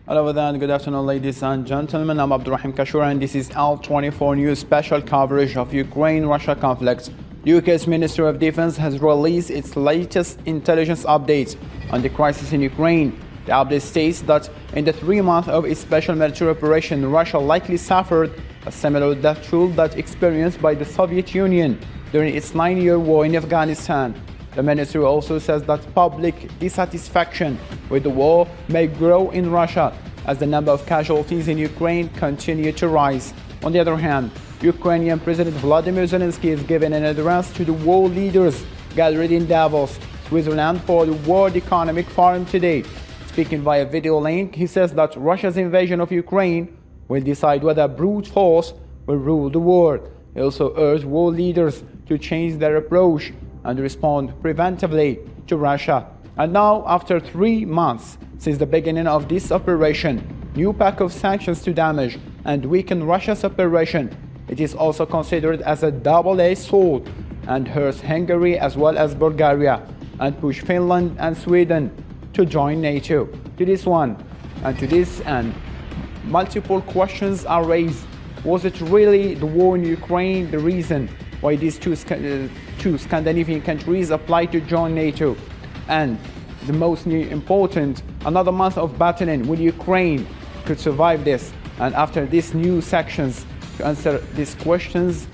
Hello and good afternoon, ladies and gentlemen. I'm Abdurrahim Kashura, and this is L24 News special coverage of Ukraine-Russia conflict. UK's Ministry of Defense has released its latest intelligence updates on the crisis in Ukraine. The update states that in the 3 months of its special military operation, Russia likely suffered a similar death toll that experienced by the Soviet Union during its 9-year war in Afghanistan. The ministry also says that public dissatisfaction with the war may grow in Russia as the number of casualties in Ukraine continue to rise. On the other hand, Ukrainian President Vladimir Zelensky is giving an address to the world leaders gathered in Davos, Switzerland for the World Economic Forum today. Speaking via video link, he says that Russia's invasion of Ukraine will decide whether brute force will rule the world. He also urged world leaders to change their approach and respond preventively to Russia. And now, after 3 months since the beginning of this operation, new pack of sanctions to damage and weaken Russia's operation, it is also considered as a double-edged sword and hurts Hungary as well as Bulgaria and push Finland and Sweden to join NATO. To this one and to this end, multiple questions are raised. Was it really the war in Ukraine the reason why these two Scandinavian countries applied to join NATO? And the most important, another month of battling, will Ukraine could survive this? And after these new sections, to answer these questions,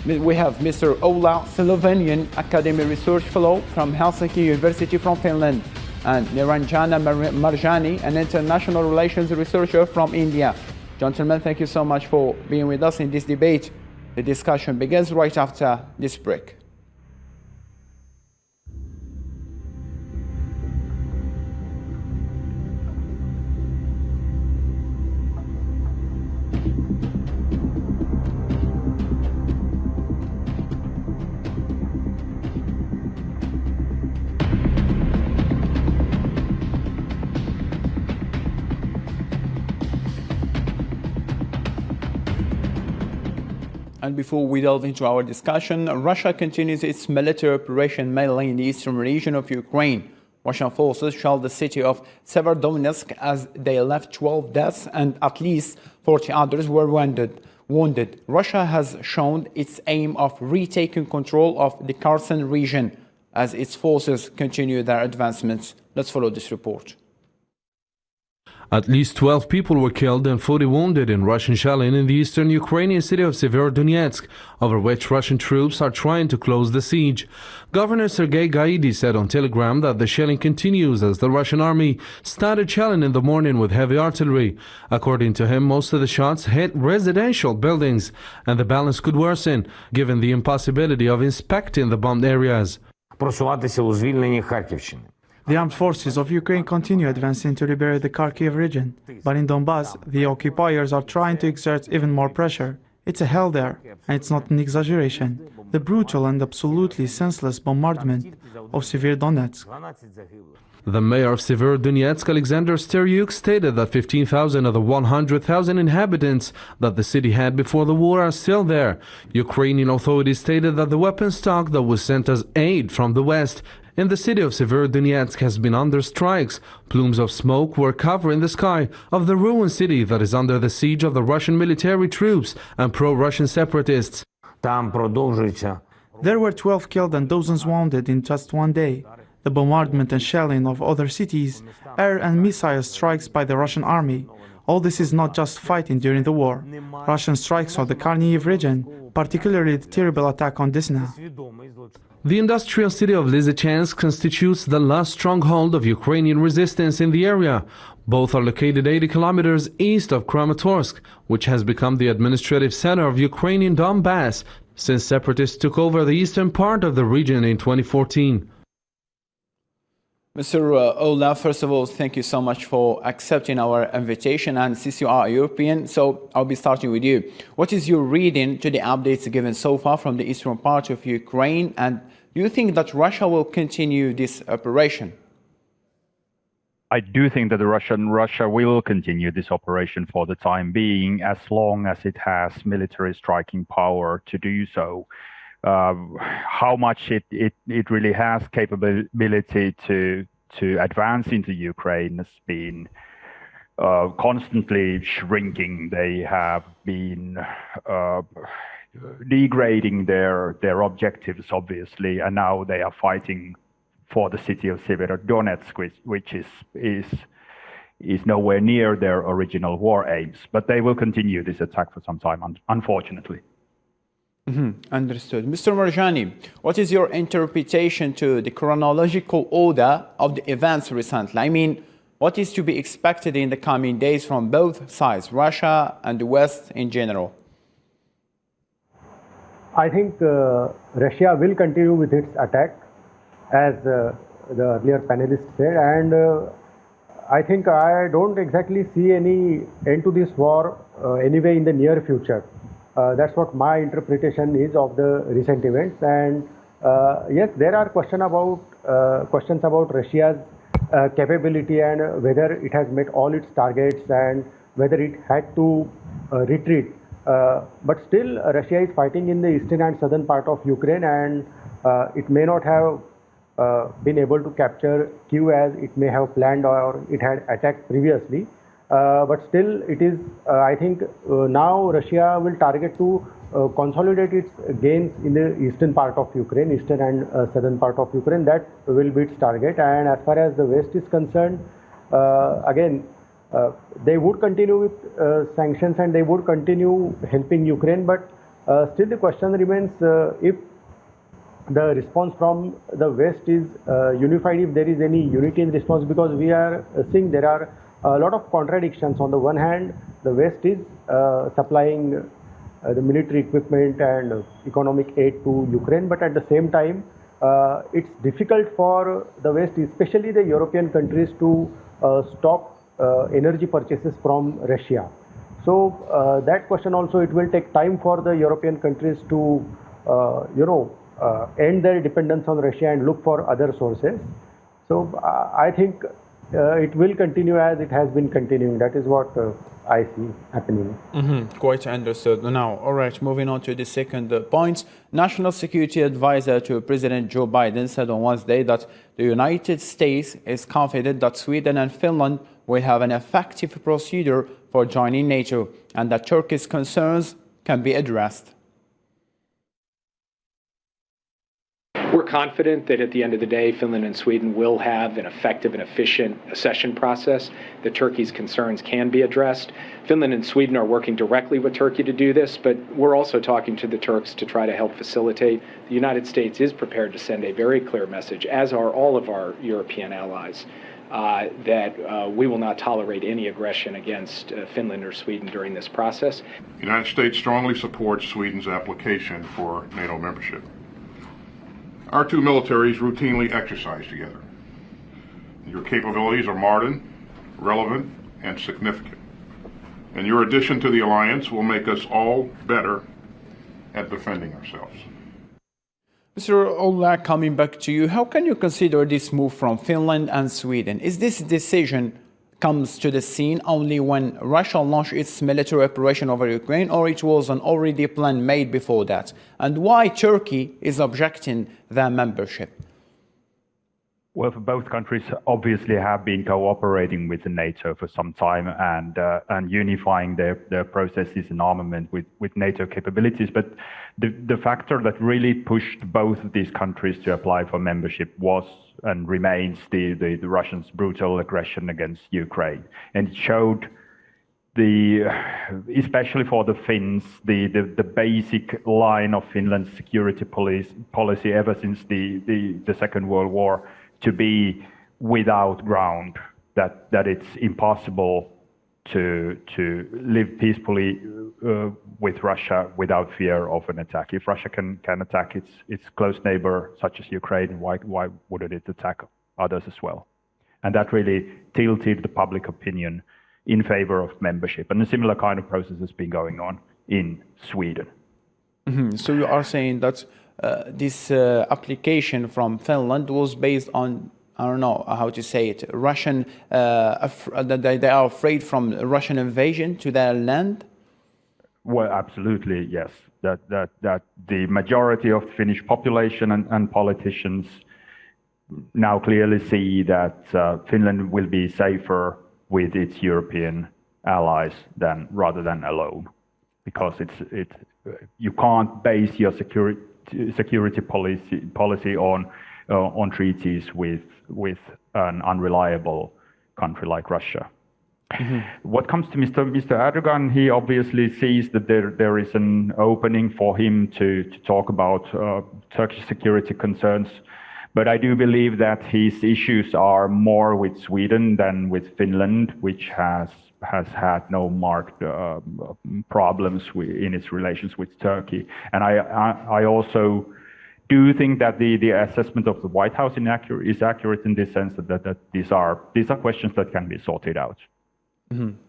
we have Mr. Ola Slovenian Academy Research Fellow from Helsinki University from Finland, and Niranjana Marjani, an international relations researcher from India. Gentlemen, thank you so much for being with us in this debate. The discussion begins right after this break. And before we delve into our discussion, Russia continues its military operation mainly in the eastern region of Ukraine. Russian forces shelled the city of Severodonetsk as they left 12 deaths and at least 40 others were wounded. Russia has shown its aim of retaking control of the Kherson region as its forces continue their advancements. Let's follow this report. At least 12 people were killed and 40 wounded in Russian shelling in the eastern Ukrainian city of Severodonetsk, over which Russian troops are trying to close the siege. Governor Sergei Gaidai said on Telegram that the shelling continues as the Russian army started shelling in the morning with heavy artillery. According to him, most of the shots hit residential buildings, and the balance could worsen, given the impossibility of inspecting the bombed areas. The armed forces of Ukraine continue advancing to liberate the Kharkiv region, but in Donbass, the occupiers are trying to exert even more pressure. It's a hell there, and it's not an exaggeration. The brutal and absolutely senseless bombardment of Severodonetsk. The mayor of Severodonetsk, Alexander Steryuk, stated that 15,000 of the 100,000 inhabitants that the city had before the war are still there. Ukrainian authorities stated that the weapon stock that was sent as aid from the west in the city of Severodonetsk has been under strikes. Plumes of smoke were covering the sky of the ruined city that is under the siege of the Russian military troops and pro-Russian separatists. There were 12 killed and dozens wounded in just one day. The bombardment and shelling of other cities, air and missile strikes by the Russian army. All this is not just fighting during the war. Russian strikes on the Kharkiv region, particularly the terrible attack on Desna. The industrial city of Lysychansk constitutes the last stronghold of Ukrainian resistance in the area. Both are located 80 kilometers east of Kramatorsk, which has become the administrative center of Ukrainian Donbass since separatists took over the eastern part of the region in 2014. Mr. Ola, first of all, thank you so much for accepting our invitation. And since you are European, so I'll be starting with you. What is your reading to the updates given so far from the eastern part of Ukraine? And do you think that Russia will continue this operation? I do think that Russia will continue this operation for the time being, as long as it has military striking power to do so. How much it really has capability to advance into Ukraine has been constantly shrinking. They have been degrading their objectives, obviously, and now they are fighting for the city of Severodonetsk, which is nowhere near their original war aims. But they will continue this attack for some time, unfortunately. Understood. Mr. Marjani, what is your interpretation to the chronological order of the events recently? I mean, what is to be expected in the coming days from both sides, Russia and the West in general? I think Russia will continue with its attack, as the earlier panelist said, and I think I don't exactly see any end to this war anyway in the near future. That's what my interpretation is of the recent events. And yes, there are questions about Russia's capability and whether it has met all its targets and whether it had to retreat. But still, Russia is fighting in the eastern and southern part of Ukraine, and it may not have been able to capture Kyiv as it may have planned or it had attacked previously. But still, it is, I think, now Russia will target to consolidate its gains in the eastern part of Ukraine, eastern and southern part of Ukraine. That will be its target. And as far as the West is concerned, again, they would continue with sanctions and they would continue helping Ukraine. But still, the question remains if the response from the West is unified, if there is any unity in response, because we are seeing there are a lot of contradictions. On the one hand, the West is supplying the military equipment and economic aid to Ukraine, but at the same time, it's difficult for the West, especially the European countries, to stop energy purchases from Russia. So that question also, it will take time for the European countries to, end their dependence on Russia and look for other sources. So I think it will continue as it has been continuing. That is what I see happening. Quite understood. Now, all right, moving on to the second point. National Security Advisor to President Joe Biden said on Wednesday that the United States is confident that Sweden and Finland will have an effective procedure for joining NATO and that Turkey's concerns can be addressed. We're confident that at the end of the day, Finland and Sweden will have an effective and efficient accession process, that Turkey's concerns can be addressed. Finland and Sweden are working directly with Turkey to do this, but we're also talking to the Turks to try to help facilitate. The United States is prepared to send a very clear message, as are all of our European allies, that we will not tolerate any aggression against Finland or Sweden during this process. The United States strongly supports Sweden's application for NATO membership. Our two militaries routinely exercise together. Your capabilities are modern, relevant, and significant. And your addition to the alliance will make us all better at defending ourselves. Mr. Ola, coming back to you, how can you consider this move from Finland and Sweden? Is this decision comes to the scene only when Russia launched its military operation over Ukraine, or it was an already plan made before that? And why Turkey is objecting their membership? Well, both countries obviously have been cooperating with the NATO for some time and unifying their processes and armament with NATO capabilities. But the factor that really pushed both of these countries to apply for membership was and remains the Russians' brutal aggression against Ukraine. And it showed especially for the Finns, the basic line of Finland's security policy ever since the Second World War to be without ground, that it's impossible to live peacefully with Russia without fear of an attack. If Russia can attack its close neighbor, such as Ukraine, why wouldn't it attack others as well? And that really tilted the public opinion in favor of membership. And a similar kind of process has been going on in Sweden. So you are saying that this application from Finland was based on, I don't know how to say it, Russian, that they are afraid from Russian invasion to their land? Well, absolutely, yes. That the majority of the Finnish population and politicians now clearly see that Finland will be safer with its European allies rather than alone, because you can't base your security policy on treaties with an unreliable country like Russia. What comes to Mr. Erdogan, he obviously sees that there is an opening for him to talk about Turkish security concerns, but I do believe that his issues are more with Sweden than with Finland, which has had no marked problems in its relations with Turkey. And I also do think that the assessment of the White House is accurate in this sense that these are questions that can be sorted out.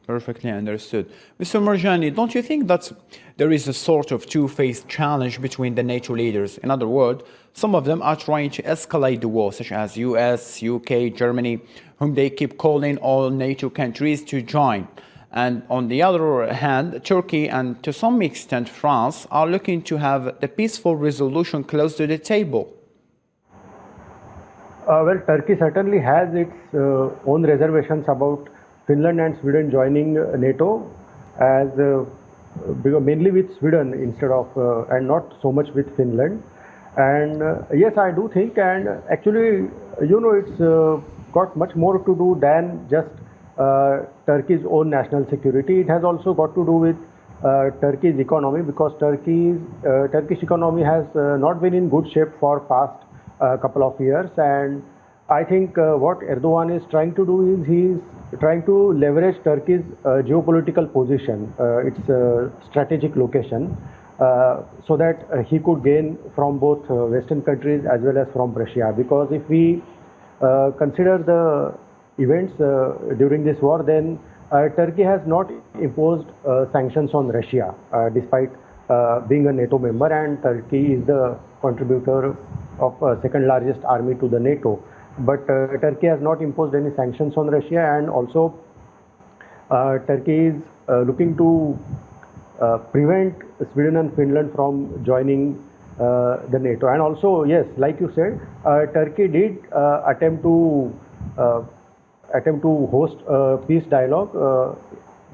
Perfectly understood. Mr. Marjani, don't you think that there is a sort of two-faced challenge between the NATO leaders? In other words, some of them are trying to escalate the war, such as US, UK, Germany, whom they keep calling all NATO countries to join. And on the other hand, Turkey and to some extent France are looking to have the peaceful resolution close to the table. Well, Turkey certainly has its own reservations about Finland and Sweden joining NATO, as mainly with Sweden instead of and not so much with Finland. And yes, I do think, and actually, it's got much more to do than just Turkey's own national security. It has also got to do with Turkey's economy, because Turkish economy has not been in good shape for past couple of years. And I think what Erdogan is trying to do is he's trying to leverage Turkey's geopolitical position, its strategic location, so that he could gain from both Western countries as well as from Russia. Because if we consider the events during this war, then Turkey has not imposed sanctions on Russia, despite being a NATO member, and Turkey is the contributor of second largest army to the NATO. But Turkey has not imposed any sanctions on Russia, and also Turkey is looking to prevent Sweden and Finland from joining the NATO. And also, yes, like you said, Turkey did attempt to host a peace dialogue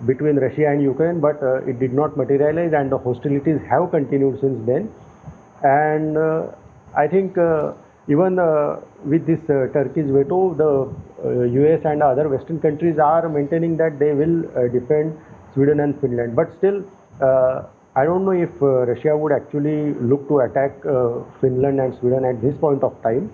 between Russia and Ukraine, but it did not materialize, and the hostilities have continued since then. And I think even with this Turkey's veto, the US and other Western countries are maintaining that they will defend Sweden and Finland. But still, I don't know if Russia would actually look to attack Finland and Sweden at this point of time.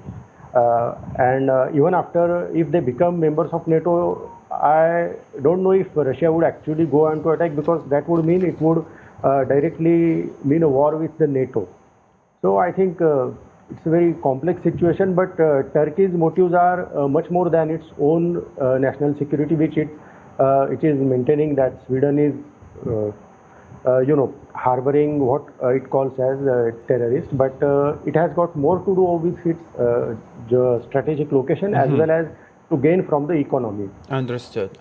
And even after, if they become members of NATO, I don't know if Russia would actually go on to attack, because that would mean it would directly mean a war with the NATO. So I think it's a very complex situation, but Turkey's motives are much more than its own national security, which it is maintaining that Sweden is, harboring what it calls as terrorists. But it has got more to do with its strategic location as well as to gain from the economy. Understood.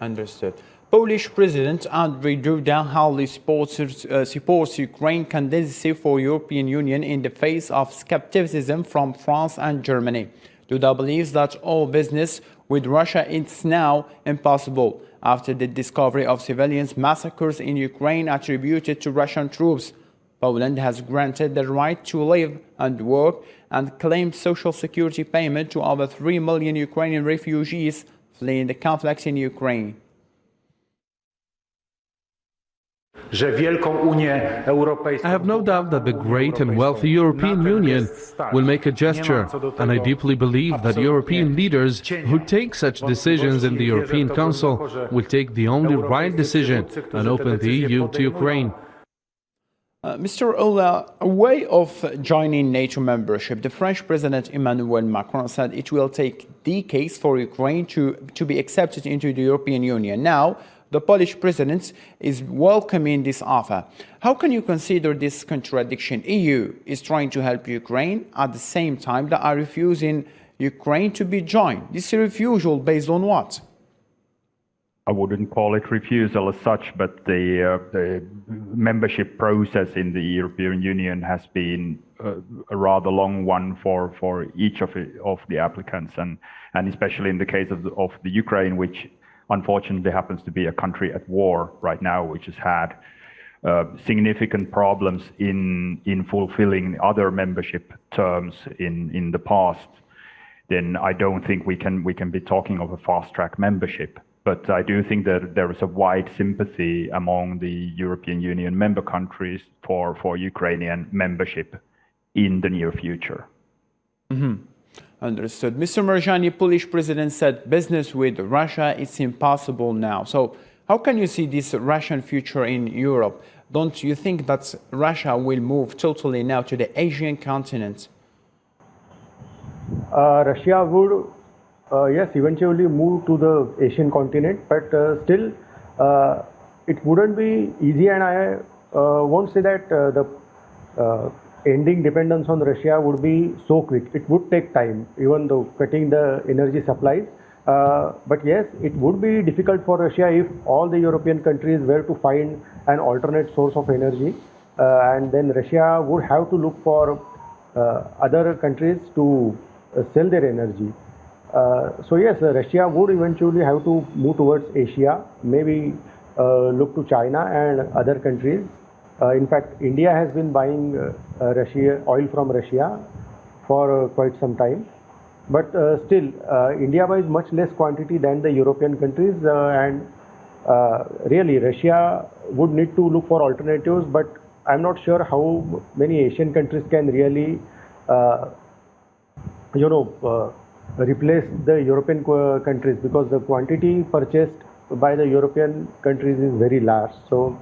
Polish President Andrzej Duda highly supports Ukraine's candidacy for European Union in the face of skepticism from France and Germany. Duda believes that all business with Russia is now impossible after the discovery of civilians massacres in Ukraine attributed to Russian troops. Poland has granted the right to live and work and claimed social security payment to over 3 million Ukrainian refugees fleeing the conflict in Ukraine. I have no doubt that the great and wealthy European Union will make a gesture, and I deeply believe that European leaders who take such decisions in the European Council will take the only right decision and open the EU to Ukraine. Mr. Ola, a way of joining NATO membership, the French President Emmanuel Macron said it will take decades for Ukraine to be accepted into the European Union. Now, the Polish president is welcoming this offer. How can you consider this contradiction? EU is trying to help Ukraine at the same time that are refusing Ukraine to be joined. This refusal based on what? I wouldn't call it refusal as such, but the membership process in the European Union has been a rather long one for each of the applicants, and especially in the case of the Ukraine, unfortunately happens to be a country at war right now, which has had significant problems in fulfilling other membership terms in the past, then I don't think we can be talking of a fast-track membership. But I do think that there is a wide sympathy among the European Union member countries for Ukrainian membership in the near future. Understood. Mr. Marjani, Polish president said business with Russia is impossible now. So how can you see this Russian future in Europe? Don't you think that Russia will move totally now to the Asian continent? Russia would, yes, eventually move to the Asian continent, but still it wouldn't be easy, and I won't say that the ending dependence on Russia would be so quick. It would take time, even though cutting the energy supplies. But yes, it would be difficult for Russia if all the European countries were to find an alternate source of energy, and then Russia would have to look for other countries to sell their energy. So yes, Russia would eventually have to move towards Asia, maybe look to China and other countries. In fact, India has been buying oil from Russia for quite some time. But still, India buys much less quantity than the European countries, and really Russia would need to look for alternatives, but I'm not sure how many Asian countries can really replace the European countries, because the quantity purchased by the European countries is very large. So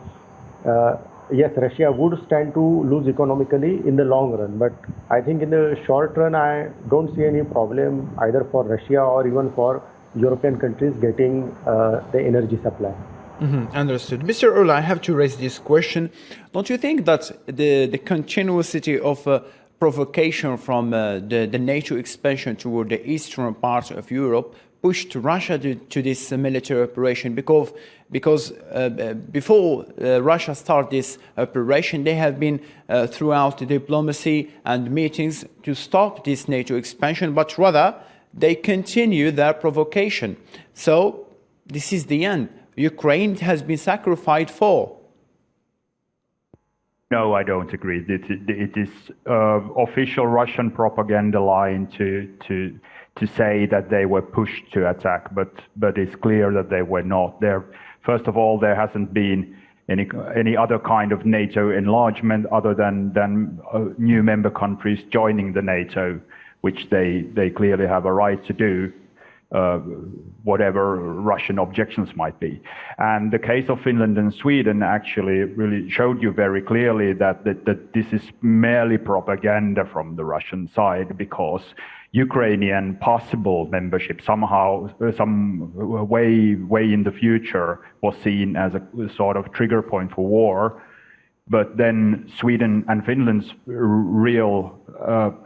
yes, Russia would stand to lose economically in the long run, but I think in the short run I don't see any problem either for Russia or even for European countries getting the energy supply. Understood. Mr. Urla, I have to raise this question. Don't you think that the continuity of provocation from the NATO expansion toward the eastern part of Europe pushed Russia to this military operation? Because before Russia started this operation, they have been throughout diplomacy and meetings to stop this NATO expansion, but rather they continue their provocation. So this is the end. Ukraine has been sacrificed for. No, I don't agree. It is official Russian propaganda line to say that they were pushed to attack, but it's clear that they were not. First of all, there hasn't been any other kind of NATO enlargement other than new member countries joining the NATO, which they clearly have a right to do, whatever Russian objections might be. And the case of Finland and Sweden actually really showed you very clearly that this is merely propaganda from the Russian side, because Ukrainian possible membership somehow, some way in the future, was seen as a sort of trigger point for war. But then Sweden and Finland's real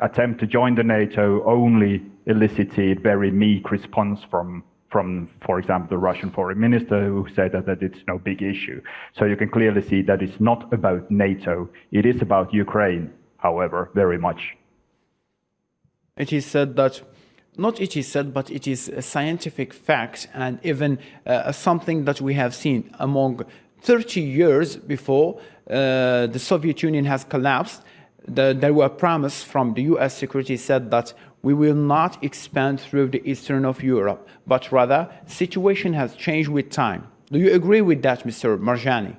attempt to join the NATO only elicited very meek response from, for example, the Russian foreign minister, who said that it's no big issue. So you can clearly see that it's not about NATO. It is about Ukraine, however, very much. It is said that, not it is said, but it is a scientific fact, and even something that we have seen among 30 years before the Soviet Union has collapsed. There were promises from the US security said that we will not expand through the eastern of Europe, but rather situation has changed with time. Do you agree with that, Mr. Marjani?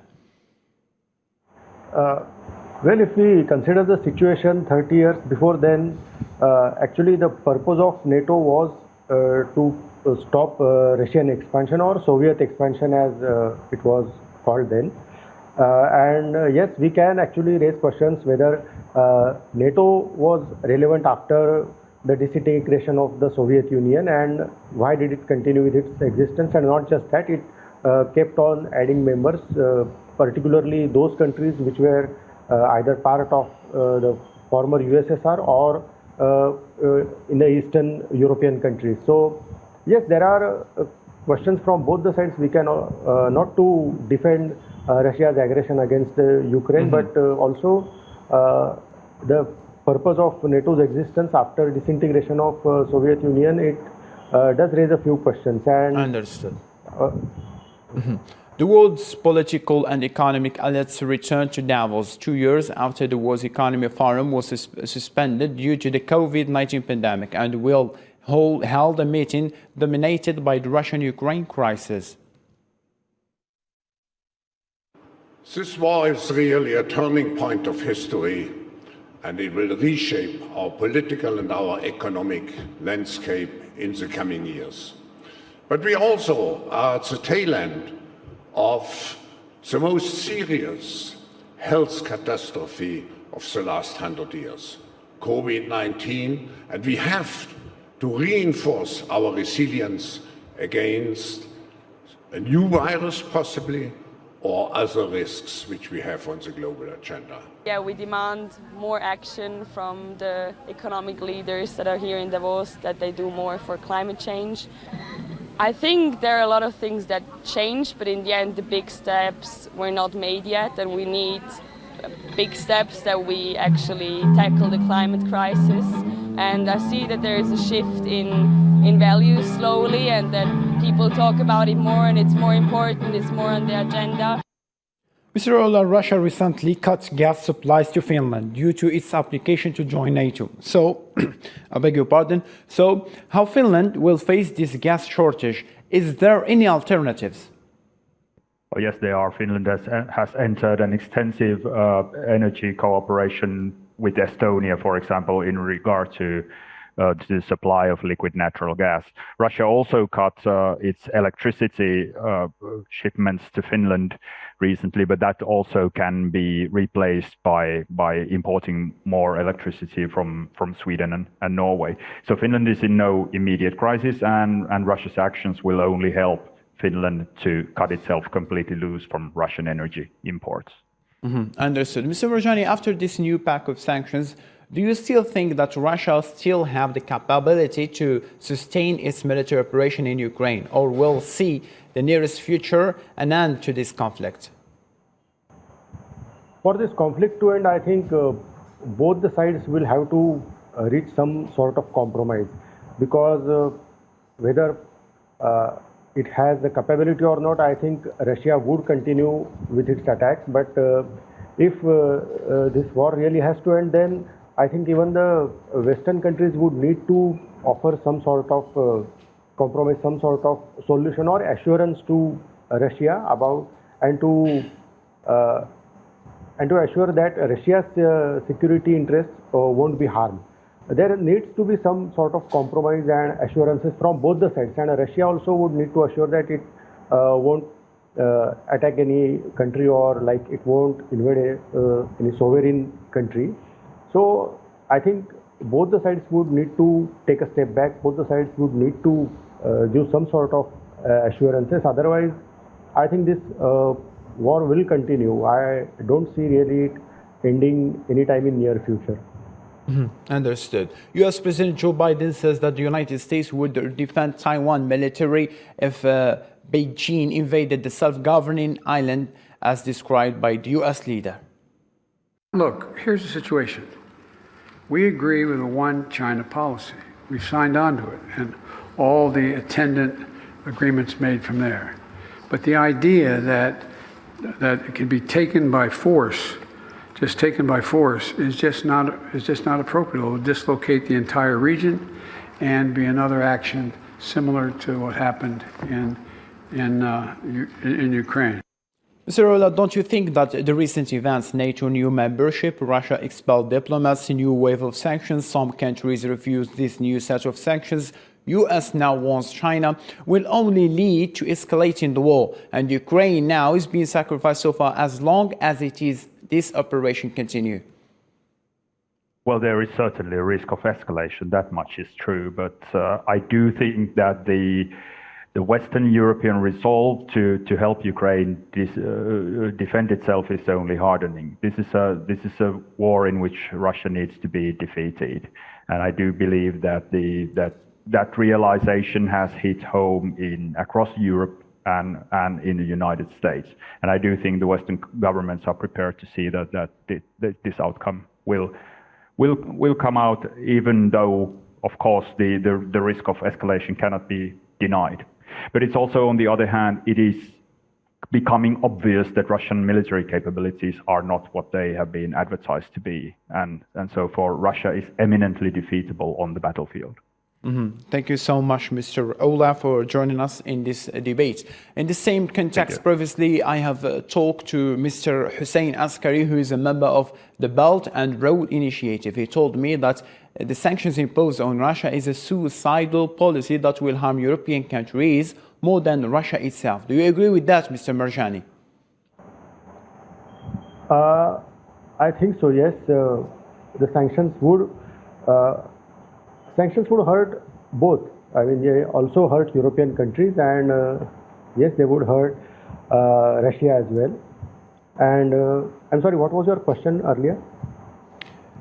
Well, if we consider the situation 30 years before then, actually the purpose of NATO was to stop Russian expansion, or Soviet expansion as it was called then. And yes, we can actually raise questions whether NATO was relevant after the disintegration of the Soviet Union, and why did it continue with its existence. And not just that, it kept on adding members, particularly those countries which were either part of the former USSR or in the Eastern European countries. So yes, there are questions from both the sides. We can not to defend Russia's aggression against Ukraine, but also the purpose of NATO's existence after disintegration of Soviet Union. It does raise a few questions. And understood. The world's political and economic elites returned to Davos 2 years after the World Economic Forum was suspended due to the COVID-19 pandemic and will held a meeting dominated by the Russian-Ukraine crisis. This war is really a turning point of history, and it will reshape our political and our economic landscape in the coming years. But we also are at the tail end of the most serious health catastrophe of the last 100 years, COVID-19, and we have to reinforce our resilience against a new virus possibly, or other risks which we have on the global agenda. Yeah, we demand more action from the economic leaders that are here in Davos, that they do more for climate change. I think there are a lot of things that change, but in the end the big steps were not made yet, and we need big steps that we actually tackle the climate crisis. And I see that there is a shift in values slowly, and that people talk about it more, and it's more important, it's more on the agenda. Mr. Ola, Russia recently cut gas supplies to Finland due to its application to join NATO. So, I beg your pardon. So, how Finland will face this gas shortage? Is there any alternatives? Oh, yes, there are. Finland has entered an extensive energy cooperation with Estonia, for example, in regard to the supply of liquid natural gas. Russia also cut its electricity shipments to Finland recently, but that also can be replaced by importing more electricity from Sweden and Norway. So Finland is in no immediate crisis, and Russia's actions will only help Finland to cut itself completely loose from Russian energy imports. Understood. Mr. Rojani, after this new pack of sanctions, do you still think that Russia still have the capability to sustain its military operation in Ukraine, or will see the nearest future an end to this conflict? For this conflict to end, I think both the sides will have to reach some sort of compromise, because whether it has the capability or not, I think Russia would continue with its attacks. But if this war really has to end, then I think even the Western countries would need to offer some sort of compromise, some sort of solution or assurance to Russia about, and to assure that Russia's security interests won't be harmed. There needs to be some sort of compromise and assurances from both the sides, and Russia also would need to assure that it won't attack any country, or like it won't invade any sovereign country. So I think both the sides would need to take a step back. Both the sides would need to give some sort of assurances. Otherwise, I think this war will continue. I don't see really it ending anytime in near future. Understood. U.S. President Joe Biden says that the United States would defend Taiwan military if Beijing invaded the self-governing island, as described by the U.S. leader. Look, here's the situation. We agree with a one China policy. We've signed on to it, and all the attendant agreements made from there. But the idea that it can be taken by force, just taken by force, is just not appropriate. It will dislocate the entire region and be another action similar to what happened in Ukraine. Mr. Ola, don't you think that the recent events, NATO new membership, Russia expelled diplomats, a new wave of sanctions, some countries refused this new set of sanctions, US now wants China, will only lead to escalating the war, and Ukraine now is being sacrificed so far as long as this operation continue? Well, there is certainly a risk of escalation, that much is true, but I do think that the Western European resolve to help Ukraine defend itself is only hardening. This is a war in which Russia needs to be defeated, and I do believe that that realization has hit home across Europe and in the United States. And I do think the Western governments are prepared to see that this outcome will come out, even though, of course, the risk of escalation cannot be denied. But it's also, on the other hand, it is becoming obvious that Russian military capabilities are not what they have been advertised to be. And so for Russia is eminently defeatable on the battlefield. Thank you so much, Mr. Ola, for joining us in this debate. In the same context, previously I have talked to Mr. Hussein Askari, who is a member of the Belt and Road Initiative. He told me that the sanctions imposed on Russia is a suicidal policy that will harm European countries more than Russia itself. Do you agree with that, Mr. Marjani? I think so, yes. The sanctions would hurt both. I mean, they also hurt European countries, and yes, they would hurt Russia as well. And I'm sorry, what was your question earlier?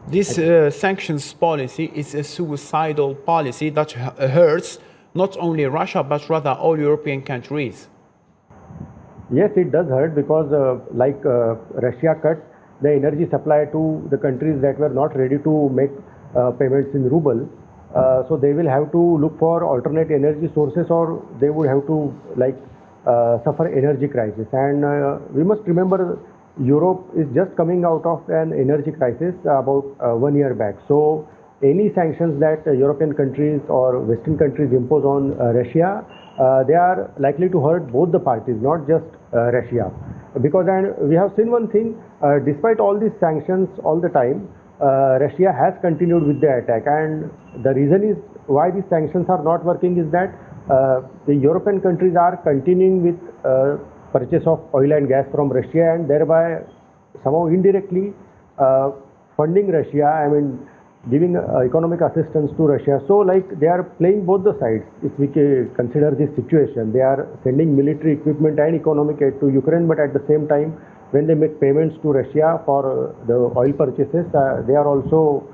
This sanctions policy is a suicidal policy that hurts not only Russia, but rather all European countries. Yes, it does hurt because Russia cut the energy supply to the countries that were not ready to make payments in ruble. So they will have to look for alternate energy sources, or they would have to suffer energy crisis. And we must remember Europe is just coming out of an energy crisis about 1 year back. So any sanctions that European countries or Western countries impose on Russia, they are likely to hurt both the parties, not just Russia. Because, and we have seen one thing, despite all these sanctions all the time, Russia has continued with the attack, and the reason is why these sanctions are not working is that the European countries are continuing with purchase of oil and gas from Russia, and thereby somehow indirectly funding Russia, I mean giving economic assistance to Russia. So they are playing both the sides. If we consider this situation, they are sending military equipment and economic aid to Ukraine, but at the same time, when they make payments to Russia for the oil purchases, they are also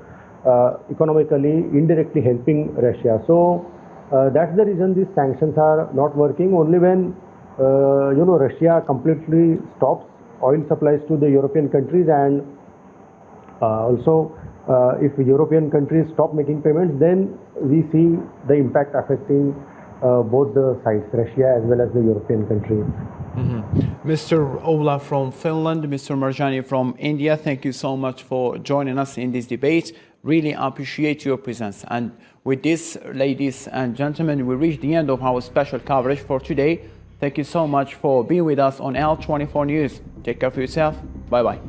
economically indirectly helping Russia. So that's the reason these sanctions are not working. Only when Russia completely stops oil supplies to the European countries, and also if European countries stop making payments, then we see the impact affecting both the sides, Russia as well as the European countries. Mr. Ola from Finland, Mr. Marjani from India, thank you so much for joining us in this debate. Really appreciate your presence. And with this, ladies and gentlemen, we reach the end of our special coverage for today. Thank you so much for being with us on L24 News. Take care of yourself. Bye-bye.